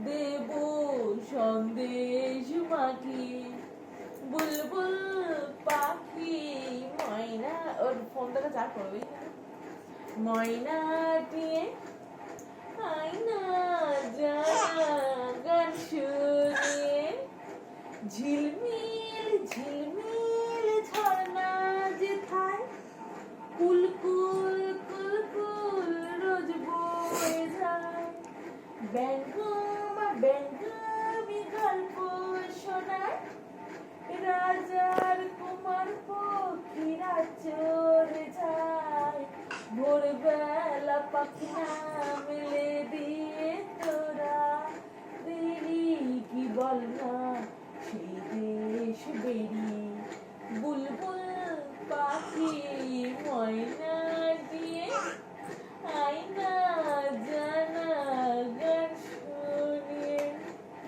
দেব সন্দেশ মাটি বুলবুল পাখি ময়না ওর ফোনটাকে চার করবে ময়নাটিয়ে আয়না জানা গান শুনিয়ে ঝিলমিল ঝিলমিল ঝর্ণা যেথায় কুলকুল কুলকুল রোজ বয়ে যায় ব্যঙ্গমা ব্যঙ্গমি গল্প শোনায় রাজার কুমার পক্ষীরা চড়ে যায় ভোরবেলা পাখি না মেলে দিয়ে